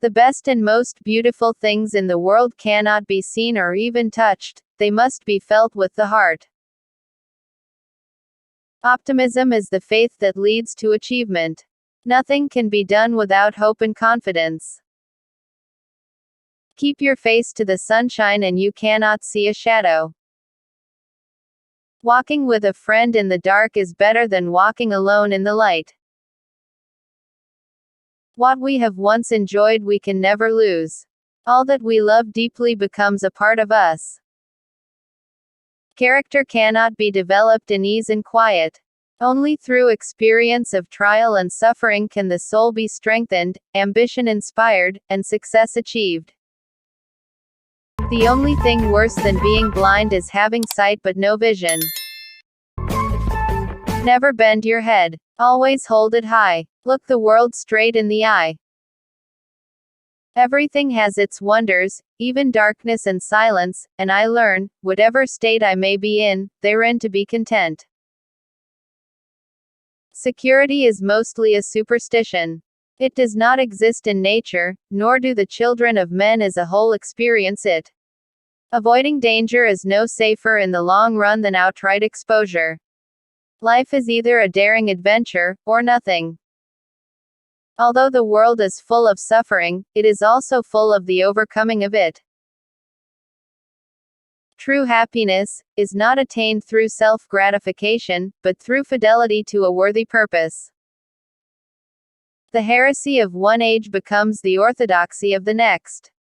The best and most beautiful things in the world cannot be seen or even touched, they must be felt with the heart. Optimism is the faith that leads to achievement. Nothing can be done without hope and confidence. Keep your face to the sunshine and you cannot see a shadow. Walking with a friend in the dark is better than walking alone in the light. What we have once enjoyed we can never lose. All that we love deeply becomes a part of us. Character cannot be developed in ease and quiet. Only through experience of trial and suffering can the soul be strengthened, ambition inspired, and success achieved. The only thing worse than being blind is having sight but no vision. Never bend your head. Always hold it high. Look the world straight in the eye. Everything has its wonders, even darkness and silence, and I learn, whatever state I may be in, therein to be content. Security is mostly a superstition. It does not exist in nature, nor do the children of men as a whole experience it. Avoiding danger is no safer in the long run than outright exposure. Life is either a daring adventure, or nothing. Although the world is full of suffering, it is also full of the overcoming of it. True happiness is not attained through self-gratification, but through fidelity to a worthy purpose. The heresy of one age becomes the orthodoxy of the next.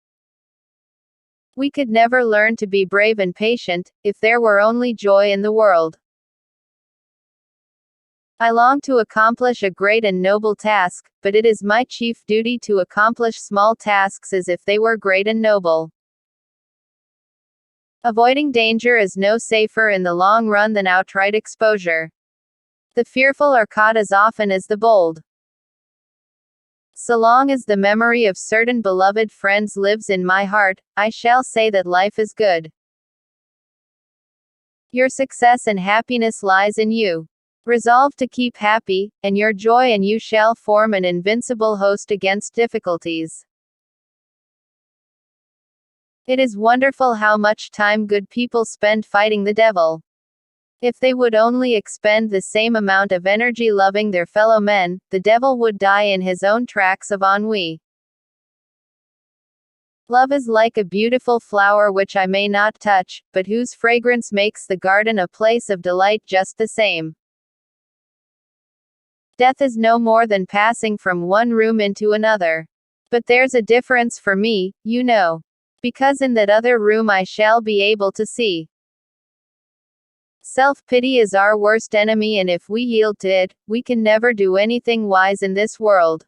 We could never learn to be brave and patient, if there were only joy in the world. I long to accomplish a great and noble task, but it is my chief duty to accomplish small tasks as if they were great and noble. Avoiding danger is no safer in the long run than outright exposure. The fearful are caught as often as the bold. So long as the memory of certain beloved friends lives in my heart, I shall say that life is good. Your success and happiness lies in you. Resolve to keep happy, and your joy and you shall form an invincible host against difficulties. It is wonderful how much time good people spend fighting the devil. If they would only expend the same amount of energy loving their fellow men, the devil would die in his own tracks of ennui. Love is like a beautiful flower which I may not touch, but whose fragrance makes the garden a place of delight just the same. Death is no more than passing from one room into another. But there's a difference for me, you know. Because in that other room I shall be able to see. Self-pity is our worst enemy, and if we yield to it, we can never do anything wise in this world.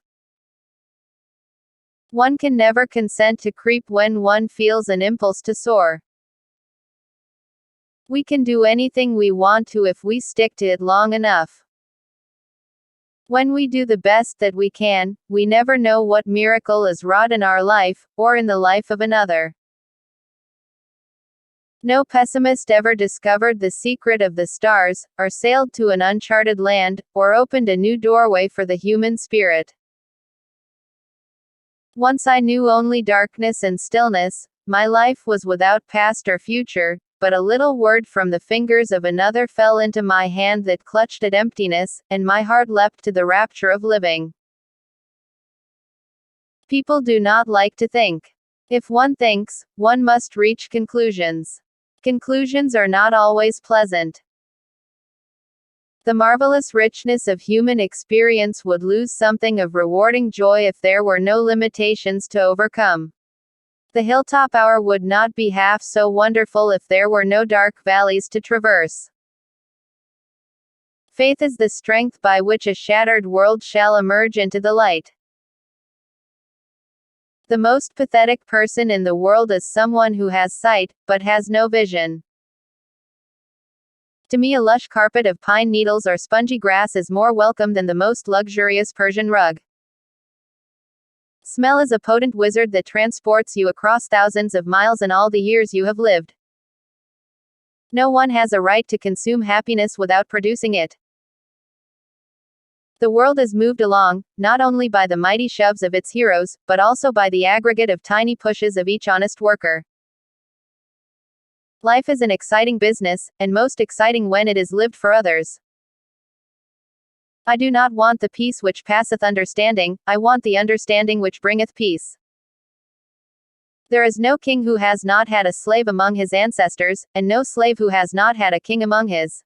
One can never consent to creep when one feels an impulse to soar. We can do anything we want to if we stick to it long enough. When we do the best that we can, we never know what miracle is wrought in our life, or in the life of another. No pessimist ever discovered the secret of the stars, or sailed to an uncharted land, or opened a new doorway for the human spirit. Once I knew only darkness and stillness, my life was without past or future, but a little word from the fingers of another fell into my hand that clutched at emptiness, and my heart leapt to the rapture of living. People do not like to think. If one thinks, one must reach conclusions. Conclusions are not always pleasant. The marvelous richness of human experience would lose something of rewarding joy if there were no limitations to overcome. The hilltop hour would not be half so wonderful if there were no dark valleys to traverse. Faith is the strength by which a shattered world shall emerge into the light. The most pathetic person in the world is someone who has sight, but has no vision. To me, a lush carpet of pine needles or spongy grass is more welcome than the most luxurious Persian rug. Smell is a potent wizard that transports you across thousands of miles and all the years you have lived. No one has a right to consume happiness without producing it. The world is moved along, not only by the mighty shoves of its heroes, but also by the aggregate of tiny pushes of each honest worker. Life is an exciting business, and most exciting when it is lived for others. I do not want the peace which passeth understanding, I want the understanding which bringeth peace. There is no king who has not had a slave among his ancestors, and no slave who has not had a king among his.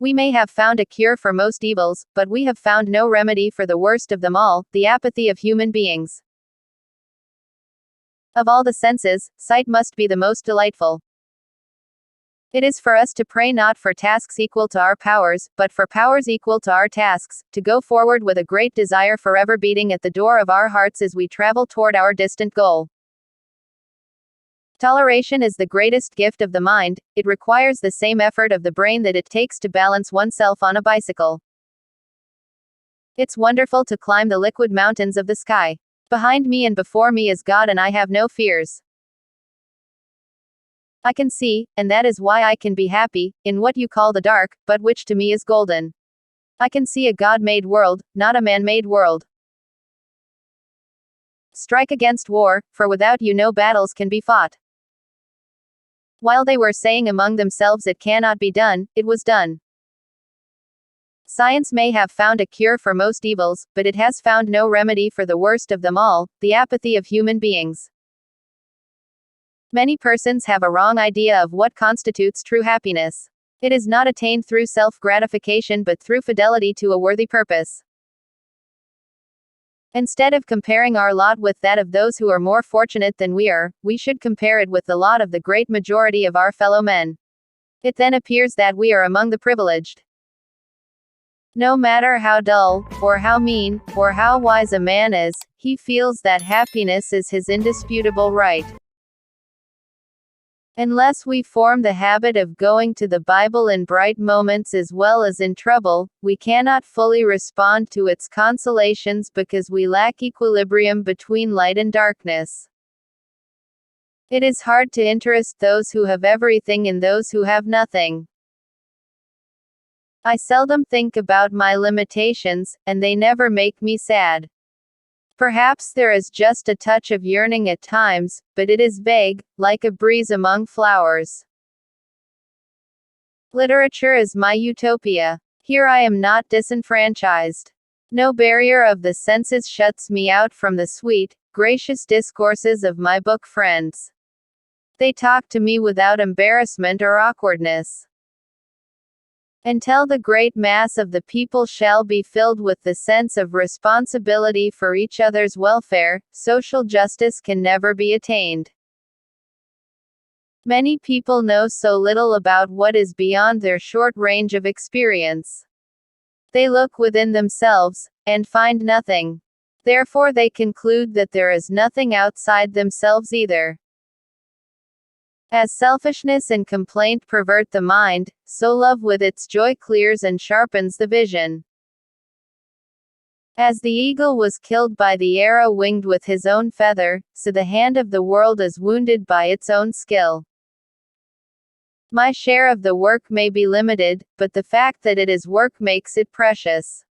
We may have found a cure for most evils, but we have found no remedy for the worst of them all, the apathy of human beings. Of all the senses, sight must be the most delightful. It is for us to pray not for tasks equal to our powers, but for powers equal to our tasks, to go forward with a great desire forever beating at the door of our hearts as we travel toward our distant goal. Toleration is the greatest gift of the mind, it requires the same effort of the brain that it takes to balance oneself on a bicycle. It's wonderful to climb the liquid mountains of the sky. Behind me and before me is God and I have no fears. I can see, and that is why I can be happy, in what you call the dark, but which to me is golden. I can see a God-made world, not a man-made world. Strike against war, for without you no battles can be fought. While they were saying among themselves it cannot be done, it was done. Science may have found a cure for most evils, but it has found no remedy for the worst of them all, the apathy of human beings. Many persons have a wrong idea of what constitutes true happiness. It is not attained through self-gratification but through fidelity to a worthy purpose. Instead of comparing our lot with that of those who are more fortunate than we are, we should compare it with the lot of the great majority of our fellow men. It then appears that we are among the privileged. No matter how dull, or how mean, or how wise a man is, he feels that happiness is his indisputable right. Unless we form the habit of going to the Bible in bright moments as well as in trouble, we cannot fully respond to its consolations because we lack equilibrium between light and darkness. It is hard to interest those who have everything in those who have nothing. I seldom think about my limitations, and they never make me sad. Perhaps there is just a touch of yearning at times, but it is vague, like a breeze among flowers. Literature is my utopia. Here I am not disenfranchised. No barrier of the senses shuts me out from the sweet, gracious discourses of my book friends. They talk to me without embarrassment or awkwardness. Until the great mass of the people shall be filled with the sense of responsibility for each other's welfare, social justice can never be attained. Many people know so little about what is beyond their short range of experience. They look within themselves, and find nothing. Therefore they conclude that there is nothing outside themselves either. As selfishness and complaint pervert the mind, so love with its joy clears and sharpens the vision. As the eagle was killed by the arrow winged with his own feather, so the hand of the world is wounded by its own skill. My share of the work may be limited, but the fact that it is work makes it precious.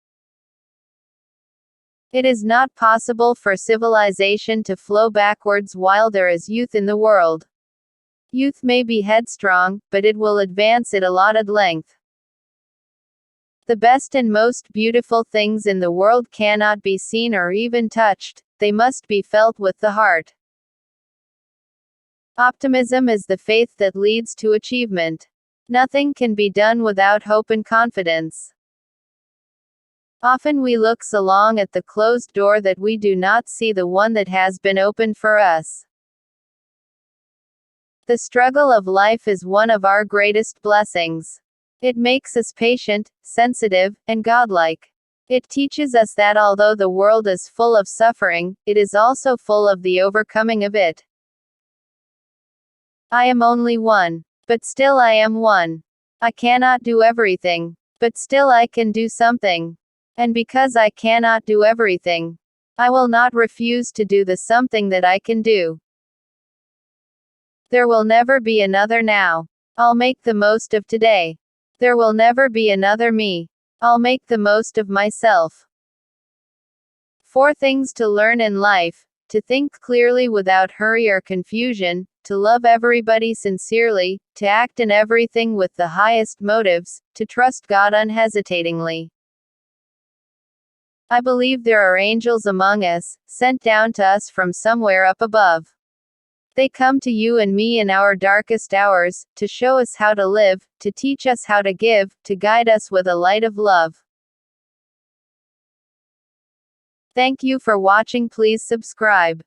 It is not possible for civilization to flow backwards while there is youth in the world. Youth may be headstrong, but it will advance at allotted length. The best and most beautiful things in the world cannot be seen or even touched, they must be felt with the heart. Optimism is the faith that leads to achievement. Nothing can be done without hope and confidence. Often we look so long at the closed door that we do not see the one that has been opened for us. The struggle of life is one of our greatest blessings. It makes us patient, sensitive, and godlike. It teaches us that although the world is full of suffering, it is also full of the overcoming of it. I am only one, but still I am one. I cannot do everything, but still I can do something. And because I cannot do everything, I will not refuse to do the something that I can do. There will never be another now. I'll make the most of today. There will never be another me. I'll make the most of myself. 4 things to learn in life: to think clearly without hurry or confusion, to love everybody sincerely, to act in everything with the highest motives, to trust God unhesitatingly. I believe there are angels among us, sent down to us from somewhere up above. They come to you and me in our darkest hours, to show us how to live, to teach us how to give, to guide us with a light of love. Thank you for watching. Please subscribe.